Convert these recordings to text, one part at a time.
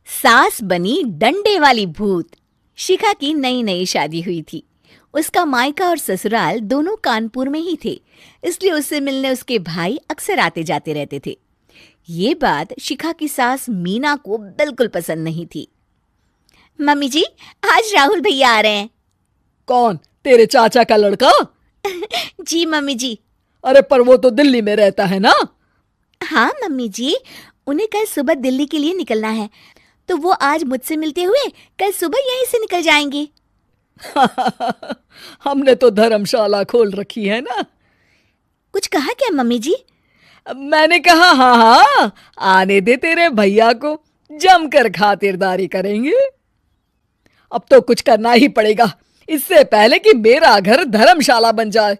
सास बनी डंडे वाली भूत। शिखा की नई नई शादी हुई थी। उसका मायका और ससुराल दोनों कानपुर में ही थे, इसलिए उससे मिलने उसके भाई अक्सर आते जाते रहते थे। ये बात शिखा की सास मीना को बिल्कुल पसंद नहीं थी। मम्मी जी, आज राहुल भैया आ रहे हैं। कौन, तेरे चाचा का लड़का? जी मम्मी जी। अरे पर वो तो दिल्ली में रहता है ना। हाँ मम्मी जी, उन्हें कल सुबह दिल्ली के लिए निकलना है, तो वो आज मुझसे मिलते हुए कल सुबह यहीं से निकल जाएंगे। हमने तो धर्मशाला खोल रखी है ना। कुछ कहा क्या मम्मी जी? मैंने कहा हाँ हाँ, आने दे तेरे भैया को, जमकर खातिरदारी करेंगे। अब तो कुछ करना ही पड़ेगा, इससे पहले कि मेरा घर धर्मशाला बन जाए।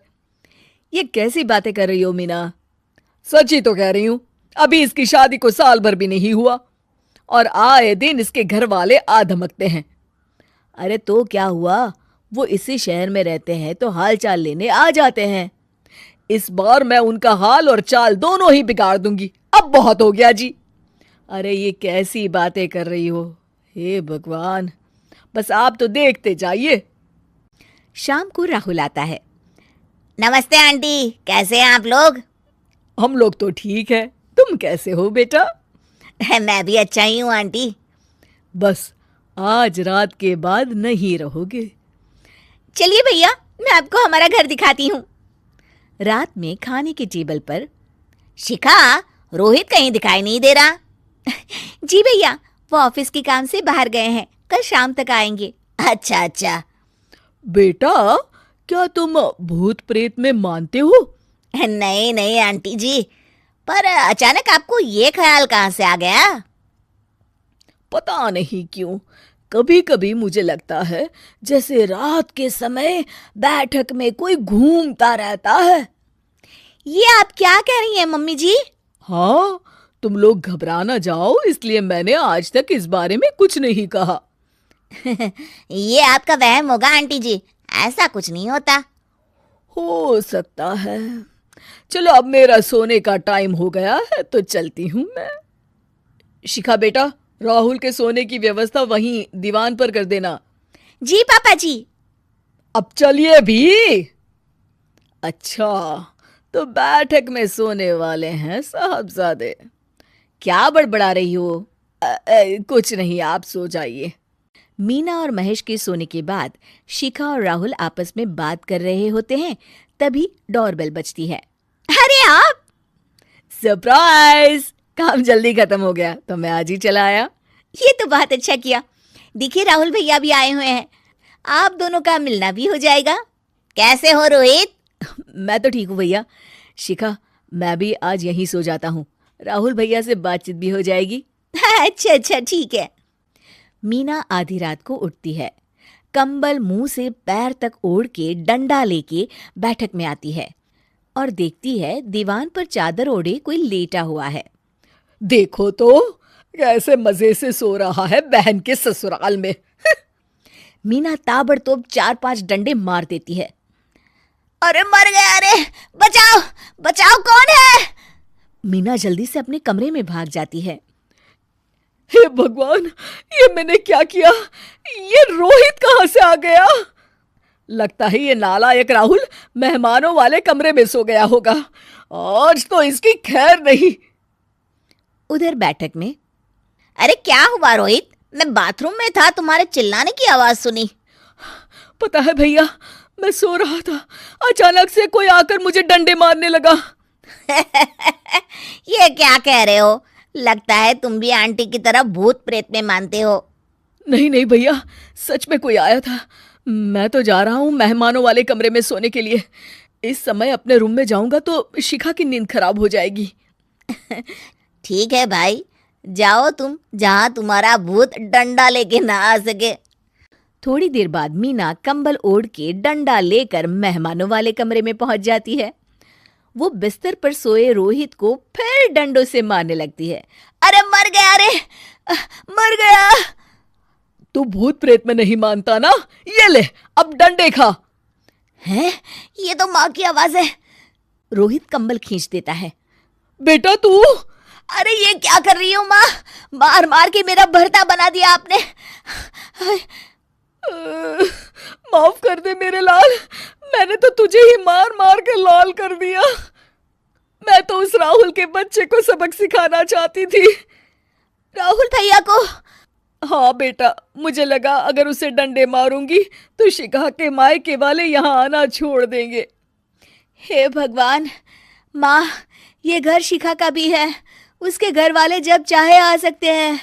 ये कैसी बातें कर रही हो मीना? सच ही तो कह रही हूं। अभी इसकी शादी को साल भर भी नहीं हुआ और आए दिन इसके घर वाले आ धमकते हैं। अरे तो क्या हुआ, वो इसी शहर में रहते हैं तो हाल चाल लेने आ जाते हैं। इस बार मैं उनका हाल और चाल दोनों ही बिगाड़ दूंगी। अब बहुत हो गया जी। अरे ये कैसी बातें कर रही हो, हे भगवान। बस आप तो देखते जाइए। शाम को राहुल आता है। नमस्ते आंटी, कैसे हैं आप लोग? हम लोग तो ठीक है, तुम कैसे हो बेटा? मैं भी अच्छा ही हूँ आंटी। बस आज रात के बाद नहीं रहोगे। चलिए भैया, मैं आपको हमारा घर दिखाती हूँ। रात में खाने के टेबल पर शिखा, रोहित कहीं दिखाई नहीं दे रहा। जी भैया, वो ऑफिस के काम से बाहर गए हैं, कल शाम तक आएंगे। अच्छा अच्छा। बेटा, क्या तुम भूत प्रेत में मानते हो? नहीं नहीं आंटी जी, पर अचानक आपको ये ख्याल कहाँ से आ गया? पता नहीं क्यों, कभी कभी मुझे लगता है जैसे रात के समय बैठक में कोई घूमता रहता है। ये आप क्या कह रही हैं मम्मी जी? हाँ, तुम लोग घबरा ना जाओ, इसलिए मैंने आज तक इस बारे में कुछ नहीं कहा। ये आपका वहम होगा आंटी जी, ऐसा कुछ नहीं होता। हो सकता है। चलो अब मेरा सोने का टाइम हो गया है तो चलती हूँ मैं। शिखा बेटा, राहुल के सोने की व्यवस्था वहीं दीवान पर कर देना। जी पापा जी। अब चलिए भी। अच्छा, तो बैठक में सोने वाले हैं साहबजादे। क्या बड़बड़ा रही हो? कुछ नहीं, आप सो जाइए। मीना और महेश के सोने के बाद शिखा और राहुल आपस में बात कर रहे होते हैं, तभी डोरबेल बजती है। अरे आप! सरप्राइज! काम जल्दी खत्म हो गया तो मैं आज ही चला आया। ये तो बहुत अच्छा किया। देखिए राहुल भैया भी आए हुए हैं, आप दोनों का मिलना भी हो जाएगा। कैसे हो रोहित? मैं तो ठीक हूँ भैया। शिखा, मैं भी आज यहीं सो जाता हूँ, राहुल भैया से बातचीत भी हो जाएगी। अच्छा अच्छा ठीक है। मीना आधी रात को उठती है, कंबल मुंह से पैर तक ओढ़ के डंडा लेके बैठक में आती है और देखती है दीवान पर चादर ओढ़े कोई लेटा हुआ है। देखो तो कैसे मजे से सो रहा है बहन के ससुराल में। मीना ताबड़तोड़ 4-5 डंडे मार देती है। अरे मर गया, अरे बचाओ बचाओ, कौन है? मीना जल्दी से अपने कमरे में भाग जाती है। हे भगवान, ये मैंने क्या किया? ये रोहित कहाँ से आ गया? लगता है ये नालायक राहुल मेहमानों वाले कमरे में सो गया होगा। आज तो इसकी खैर नहीं। उधर बैठक में, अरे क्या हुआ रोहित? मैं बाथरूम में था, तुम्हारे चिल्लाने की आवाज सुनी। पता है भैया, मैं सो रहा था, अचानक से कोई आकर मुझे डंडे मारने लगा। ये क्या कह रहे हो? लगता है तुम भी आंटी की तरह भूत प्रेत में मानते हो। नहीं नहीं भैया, सच में कोई आया था। मैं तो जा रहा हूँ मेहमानों वाले कमरे में सोने के लिए। इस समय अपने रूम में जाऊंगा तो शिखा की नींद खराब हो जाएगी। ठीक है भाई, जाओ तुम, जहां तुम्हारा भूत डंडा लेके ना आ सके। थोड़ी देर बाद मीना कंबल ओढ़ के डंडा लेकर मेहमानों वाले कमरे में पहुंच जाती है। वो बिस्तर पर सोए रोहित को फिर डंडों से मारने लगती है। अरे मर गया, अरे मर गया। तू भूत प्रेत में नहीं मानता ना? ये ले, अब डंडे खा। हैं? ये तो माँ की आवाज है। रोहित कंबल खींच देता है। बेटा तू! अरे ये क्या कर रही हो माँ? मार मार के मेरा भरता बना दिया आपने। माफ कर दे मेरे लाल, मैंने तो तुझे ही मार मार के लाल कर दिया। मैं तो उस राहुल के बच्चे को सबक सिखाना चाहती थी। राहुल भैया को? हाँ बेटा, मुझे लगा अगर उसे डंडे मारूंगी तो शिखा के मायके वाले यहाँ आना छोड़ देंगे। हे भगवान, माँ ये घर शिखा का भी है, उसके घर वाले जब चाहे आ सकते हैं।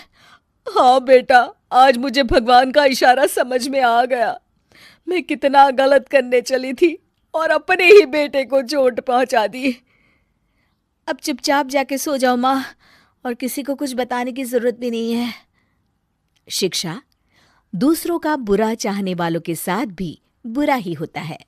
हाँ बेटा, आज मुझे भगवान का इशारा समझ में आ गया। मैं कितना गलत करने चली थी और अपने ही बेटे को चोट पहुंचा दी। अब चुपचाप जाके सो जाओ माँ, और किसी को कुछ बताने की जरूरत भी नहीं है। शिक्षा दूसरों का बुरा चाहने वालों के साथ भी बुरा ही होता है।